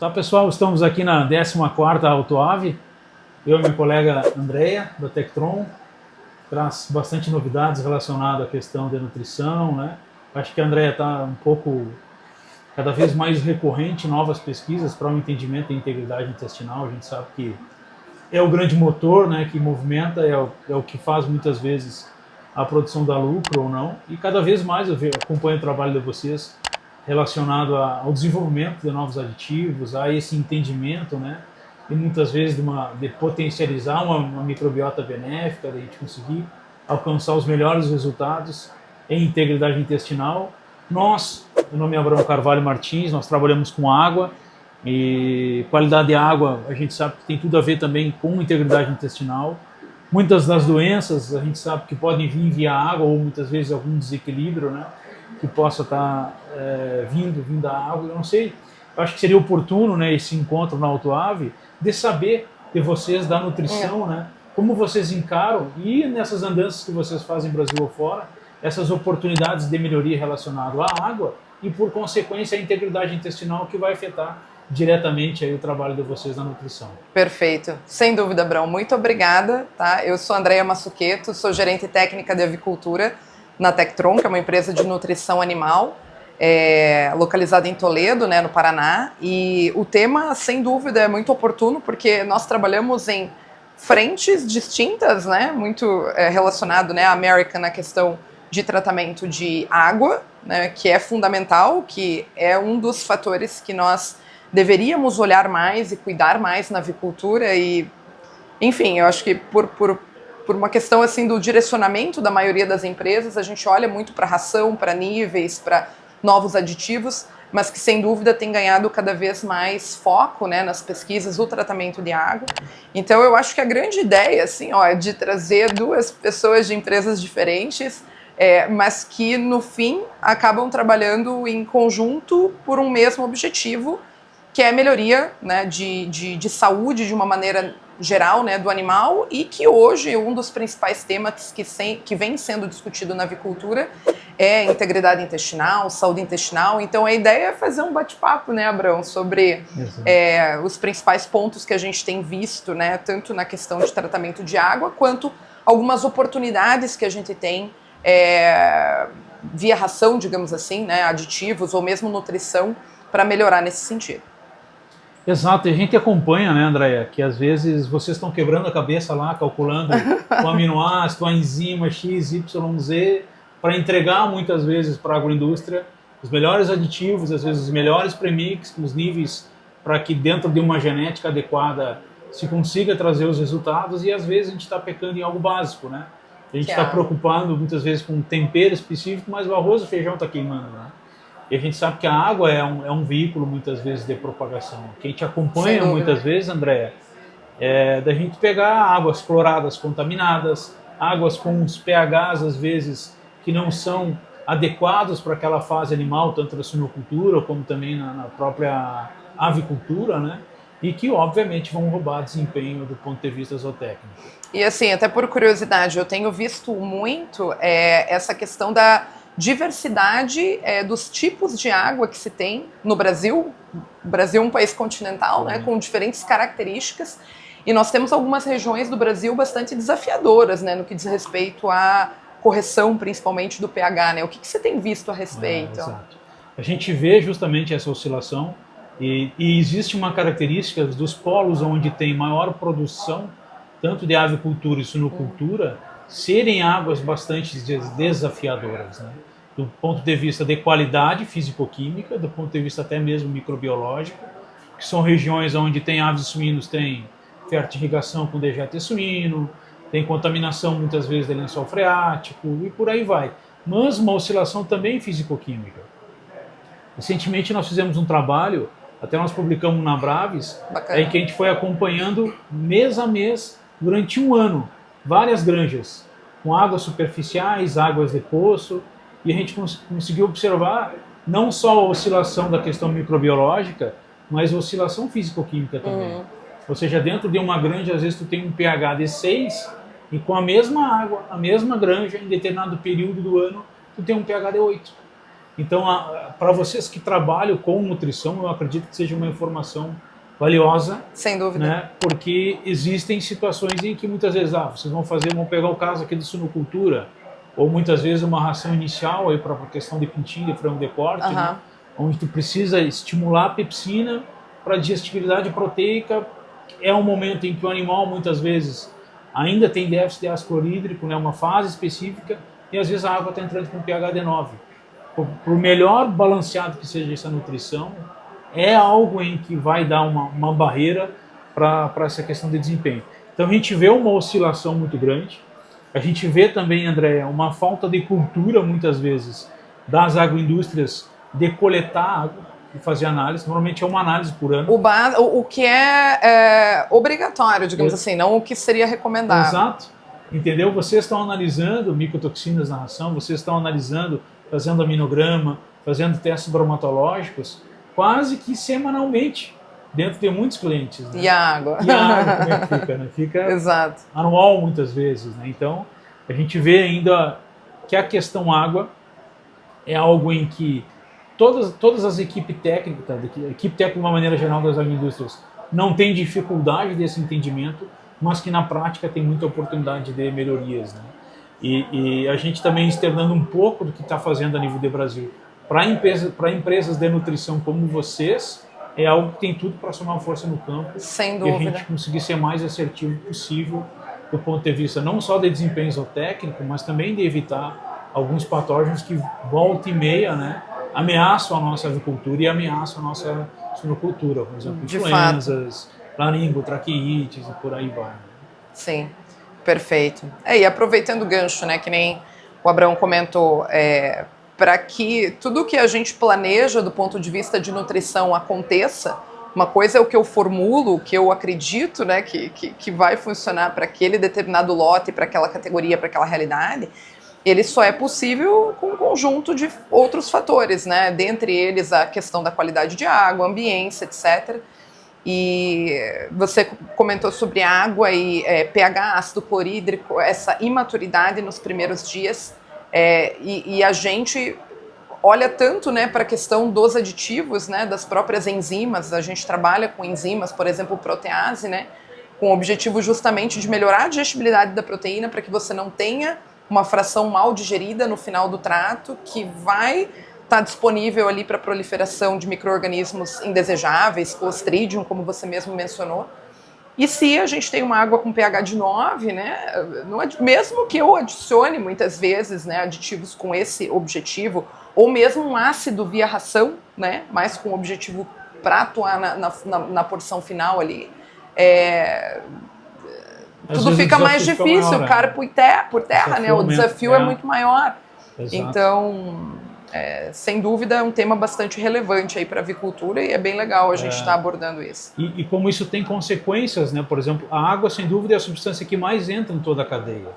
Tá, pessoal, estamos aqui na 14ª Autoave. Eu e minha colega Andrea, da Tectron, traz bastante novidades relacionadas à questão da nutrição, né? Acho que a Andrea está um pouco, cada vez mais recorrente, novas pesquisas para o entendimento da integridade intestinal. A gente sabe que é o grande motor, né, que movimenta, é o que faz muitas vezes a produção da lucro ou não. E cada vez mais eu acompanho o trabalho de vocês relacionado ao desenvolvimento de novos aditivos, a esse entendimento, né, e muitas vezes de potencializar uma microbiota benéfica, de a gente conseguir alcançar os melhores resultados em integridade intestinal. Nós, meu nome é Abraão Carvalho Martins, nós trabalhamos com água, e qualidade de água a gente sabe que tem tudo a ver também com integridade intestinal. Muitas das doenças a gente sabe que podem vir via água ou muitas vezes algum desequilíbrio, né, que possa estar vindo da água. Eu não sei, eu acho que seria oportuno, né, esse encontro na Autoave, de saber de vocês da nutrição, né, como vocês encaram e nessas andanças que vocês fazem Brasil ou fora, essas oportunidades de melhoria relacionadas à água e, por consequência, a integridade intestinal que vai afetar diretamente aí o trabalho de vocês na nutrição. Perfeito. Sem dúvida, Abrão. Muito obrigada. Tá? Eu sou Andrea Massuqueto, sou gerente técnica de avicultura na Tectron, que é uma empresa de nutrição animal, localizada em Toledo, né, no Paraná. E o tema, sem dúvida, é muito oportuno, porque nós trabalhamos em frentes distintas, né, muito relacionado, né, à American na questão de tratamento de água, né, que é fundamental, que é um dos fatores que nós deveríamos olhar mais e cuidar mais na avicultura. E, enfim, eu acho que por uma questão assim do direcionamento da maioria das empresas, a gente olha muito para ração, para níveis, para novos aditivos, mas que sem dúvida tem ganhado cada vez mais foco, né, nas pesquisas do tratamento de água. Então eu acho que a grande ideia assim, é de trazer duas pessoas de empresas diferentes, mas que no fim acabam trabalhando em conjunto por um mesmo objetivo, que é a melhoria, né, de saúde de uma maneira geral, né, do animal, e que hoje um dos principais temas que vem sendo discutido na avicultura é integridade intestinal, saúde intestinal. Então a ideia é fazer um bate-papo, né, Abrão, sobre os principais pontos que a gente tem visto, né, tanto na questão de tratamento de água, quanto algumas oportunidades que a gente tem via ração, digamos assim, né, aditivos ou mesmo nutrição, para melhorar nesse sentido. Exato, e a gente acompanha, né, Andrea, que às vezes vocês estão quebrando a cabeça lá, calculando o aminoácido, a enzima X, Y, Z, para entregar muitas vezes para a agroindústria os melhores aditivos, às vezes os melhores premix, com os níveis para que dentro de uma genética adequada se consiga trazer os resultados, e às vezes a gente está pecando em algo básico, né? A gente está preocupado muitas vezes com um tempero específico, mas o arroz e o feijão está queimando, né? E a gente sabe que a água é um veículo, muitas vezes, de propagação. Quem te acompanha, muitas vezes, Andréa, da gente pegar águas cloradas contaminadas, águas com uns pHs, às vezes, que não são adequados para aquela fase animal, tanto na suinocultura como também na própria avicultura, né? E que, obviamente, vão roubar desempenho do ponto de vista zootécnico. E, assim, até por curiosidade, eu tenho visto muito essa questão da diversidade dos tipos de água que se tem no Brasil. O Brasil é um país continental, né, com diferentes características, e nós temos algumas regiões do Brasil bastante desafiadoras, né, no que diz respeito à correção, principalmente do pH, né? O que você tem visto a respeito? Exato. A gente vê justamente essa oscilação, e existe uma característica dos polos onde tem maior produção, tanto de avicultura e suinocultura, serem águas bastante desafiadoras, né? Do ponto de vista de qualidade físico-química, do ponto de vista até mesmo microbiológico, que são regiões onde tem aves e suínos, tem fertirrigação com dejeto suíno, tem contaminação muitas vezes de lençol freático e por aí vai. Mas uma oscilação também físico-química. Recentemente nós fizemos um trabalho, até nós publicamos na Braves, em que a gente foi acompanhando mês a mês, durante um ano, várias granjas, com águas superficiais, águas de poço, e a gente conseguiu observar não só a oscilação da questão microbiológica, mas a oscilação físico-química também. Ou seja, dentro de uma granja, às vezes tu tem um pH de 6, e com a mesma água, a mesma granja, em determinado período do ano, tu tem um pH de 8. Então, para vocês que trabalham com nutrição, eu acredito que seja uma informação valiosa. Sem dúvida. Né? Porque existem situações em que muitas vezes, vocês vão pegar o caso aqui de suinocultura, ou muitas vezes uma ração inicial aí para a questão de pintinho, de frango de corte, né? Onde tu precisa estimular a pepsina para digestibilidade proteica. É um momento em que o animal muitas vezes ainda tem déficit de ácido clorídrico, né? Uma fase específica, e às vezes a água está entrando com pH de 9. Por melhor balanceado que seja essa nutrição, é algo em que vai dar uma barreira para essa questão de desempenho. Então a gente vê uma oscilação muito grande, a gente vê também, Andréia, uma falta de cultura muitas vezes das agroindústrias de coletar água e fazer análise. Normalmente é uma análise por ano. O que é obrigatório, digamos assim, não o que seria recomendável. Exato. Entendeu? Vocês estão analisando micotoxinas na ração, vocês estão analisando, fazendo aminograma, fazendo testes bromatológicos, quase que semanalmente, dentro de muitos clientes. Né? E a água? E a água, como é que fica? Né? Fica Exato. Anual muitas vezes. Né? Então, a gente vê ainda que a questão água é algo em que todas as equipes técnicas, a equipe técnica de uma maneira geral das agroindústrias, não tem dificuldade desse entendimento, mas que na prática tem muita oportunidade de melhorias. Né? E a gente também externando um pouco do que está fazendo a nível do Brasil. Para empresas de nutrição como vocês, é algo que tem tudo para somar força no campo. Sem dúvida. E a gente conseguir ser mais assertivo possível do ponto de vista não só de desempenho técnico, mas também de evitar alguns patógenos que volta e meia, né, ameaçam a nossa avicultura e ameaçam a nossa suinocultura. Por exemplo, influenzas, laringotraqueites e por aí vai. Sim, perfeito. E aproveitando o gancho, né, que nem o Abraão comentou, para que tudo que a gente planeja do ponto de vista de nutrição aconteça, uma coisa é o que eu formulo, o que eu acredito, né, que vai funcionar para aquele determinado lote, para aquela categoria, para aquela realidade, ele só é possível com um conjunto de outros fatores, né, dentre eles a questão da qualidade de água, ambiência, etc. E você comentou sobre água e pH, ácido clorídrico, essa imaturidade nos primeiros dias, e a gente olha tanto, né, para a questão dos aditivos, né, das próprias enzimas. A gente trabalha com enzimas, por exemplo, protease, né, com o objetivo justamente de melhorar a digestibilidade da proteína para que você não tenha uma fração mal digerida no final do trato, que vai estar disponível ali para a proliferação de micro-organismos indesejáveis, Clostridium, como você mesmo mencionou. E se a gente tem uma água com pH de 9, né, mesmo que eu adicione muitas vezes, né, aditivos com esse objetivo, ou mesmo um ácido via ração, né, mas com o objetivo para atuar na porção final ali, tudo fica mais difícil, cara, por terra, né, o desafio é muito maior. Exato. Então, sem dúvida, é um tema bastante relevante aí para a avicultura e é bem legal a gente estar abordando isso. E como isso tem consequências, né? Por exemplo, a água, sem dúvida, é a substância que mais entra em toda a cadeia.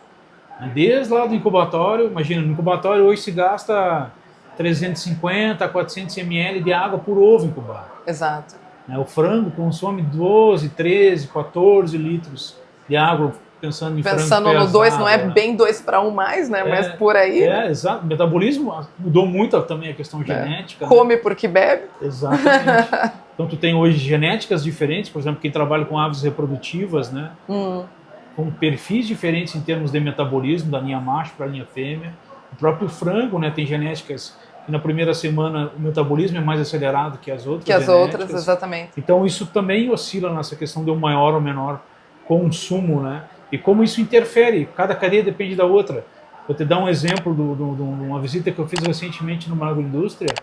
Desde lá do incubatório, imagina, no incubatório hoje se gasta 350 a 400 ml de água por ovo incubado. Exato. O frango consome 12, 13, 14 litros de água. Pensando no 2, não é bem 2 para 1 mais, né? Mas por aí. Exato. O metabolismo mudou muito também a questão genética. Come né? porque bebe. Exatamente. Então tu tem hoje genéticas diferentes, por exemplo, quem trabalha com aves reprodutivas, né? Com perfis diferentes em termos de metabolismo, da linha macho para a linha fêmea. O próprio frango, né? Tem genéticas que na primeira semana o metabolismo é mais acelerado que as outras. Que as outras, exatamente. Então isso também oscila nessa questão de um maior ou menor consumo, né? E como isso interfere, cada cadeia depende da outra. Vou te dar um exemplo de uma visita que eu fiz recentemente numa agroindústria,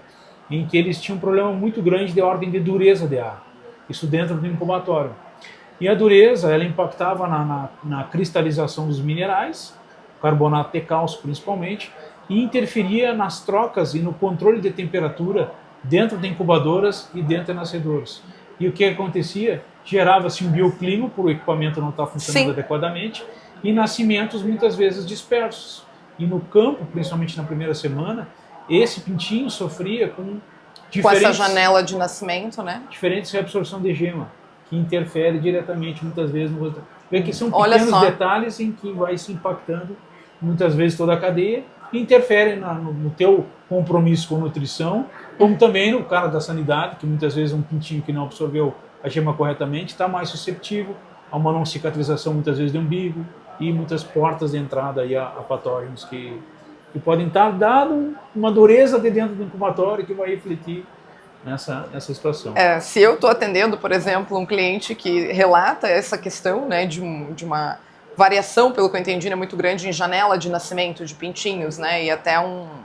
em que eles tinham um problema muito grande de ordem de dureza de ar. Isso dentro do incubatório. E a dureza, ela impactava na cristalização dos minerais, carbonato de cálcio principalmente, e interferia nas trocas e no controle de temperatura dentro de incubadoras e dentro de nascedouros. E o que acontecia? Gerava-se um bioclima por o equipamento não estar funcionando adequadamente e nascimentos muitas vezes dispersos. E no campo, principalmente na primeira semana, esse pintinho sofria com essa janela de nascimento, né? Diferentes reabsorção de gema, que interfere diretamente muitas vezes no resultado. Vê que são pequenos detalhes em que vai se impactando muitas vezes toda a cadeia que interferem no teu compromisso com nutrição, como também no cara da sanidade, que muitas vezes um pintinho que não absorveu a gema corretamente está mais susceptível a uma não cicatrização, muitas vezes de umbigo, e muitas portas de entrada aí a patógenos que podem estar dando uma dureza de dentro do incubatório que vai refletir nessa situação. Se eu estou atendendo, por exemplo, um cliente que relata essa questão, né, de uma variação, pelo que eu entendi, né, muito grande em janela de nascimento de pintinhos, né, e até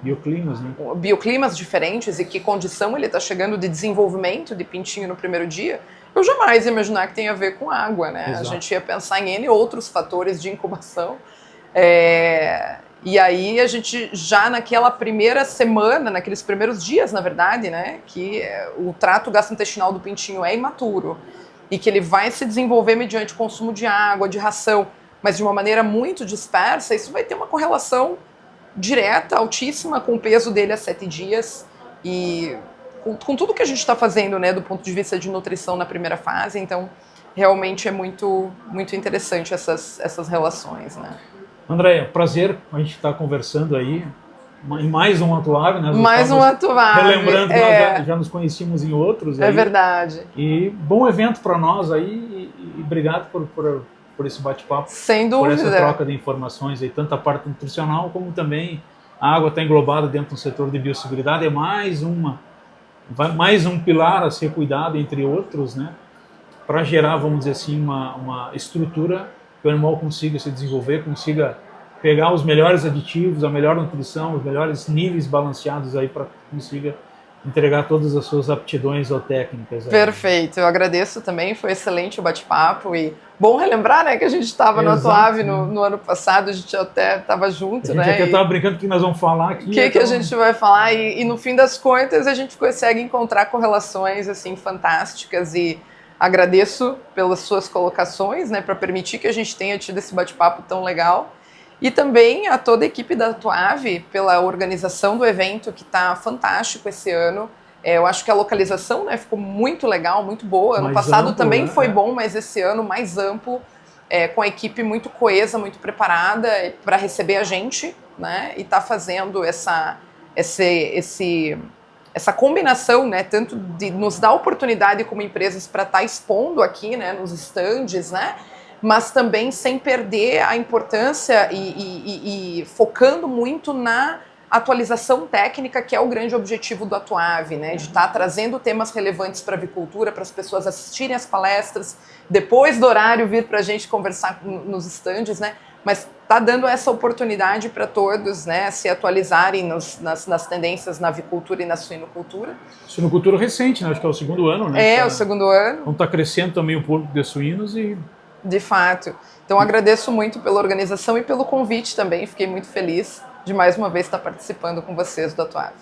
bioclimas, né? Bioclimas diferentes, e que condição ele está chegando de desenvolvimento de pintinho no primeiro dia, eu jamais ia imaginar que tem a ver com água, né? Exato. A gente ia pensar em N outros fatores de incubação. E aí a gente já naquela primeira semana, naqueles primeiros dias, na verdade, né, que o trato gastrointestinal do pintinho é imaturo e que ele vai se desenvolver mediante consumo de água, de ração, mas de uma maneira muito dispersa, isso vai ter uma correlação direta, altíssima, com o peso dele a 7 dias e com tudo que a gente está fazendo, né, do ponto de vista de nutrição na primeira fase. Então, realmente é muito, muito interessante essas relações, né? Andréia, prazer a gente estar conversando aí em mais um Atuave, né? Mais um Atuave. Relembrando que nós já nos conhecíamos em outros. É verdade. E bom evento para nós aí e obrigado por esse bate-papo. Sem dúvida. Por essa troca de informações aí, tanto a parte nutricional como também a água está englobada dentro do setor de biosseguridade. É mais um pilar a ser cuidado, entre outros, né? Para gerar, vamos dizer assim, uma estrutura que o animal consiga se desenvolver, consiga pegar os melhores aditivos, a melhor nutrição, os melhores níveis balanceados aí para consiga entregar todas as suas aptidões ou técnicas. Aí. Perfeito, eu agradeço também, foi excelente o bate-papo e bom relembrar, né, que a gente estava no Atuave no ano passado, a gente até estava junto, né? A gente até estava brincando que nós vamos falar aqui. O que a gente vai falar e no fim das contas a gente consegue encontrar correlações assim fantásticas e agradeço pelas suas colocações, né, para permitir que a gente tenha tido esse bate-papo tão legal. E também a toda a equipe da Atuave pela organização do evento, que está fantástico esse ano. Eu acho que a localização, né, ficou muito legal, muito boa. Ano passado amplo, também, né? Foi bom, mas esse ano mais amplo, com a equipe muito coesa, muito preparada para receber a gente, né, e está fazendo essa combinação, né, tanto de nos dar oportunidade como empresas para estar expondo aqui, né, nos estandes, né, mas também sem perder a importância e focando muito na atualização técnica, que é o grande objetivo do Atuave, né, de estar trazendo temas relevantes para a avicultura, para as pessoas assistirem as palestras, depois do horário vir para a gente conversar nos estandes, né, mas está dando essa oportunidade para todos, né, se atualizarem nas tendências na avicultura e na suinocultura. Suinocultura recente, né, acho que é o 2º ano, né? O 2º ano. Então está crescendo também o público de suínos e... De fato. Então agradeço muito pela organização e pelo convite também. Fiquei muito feliz de mais uma vez estar participando com vocês do Atuave.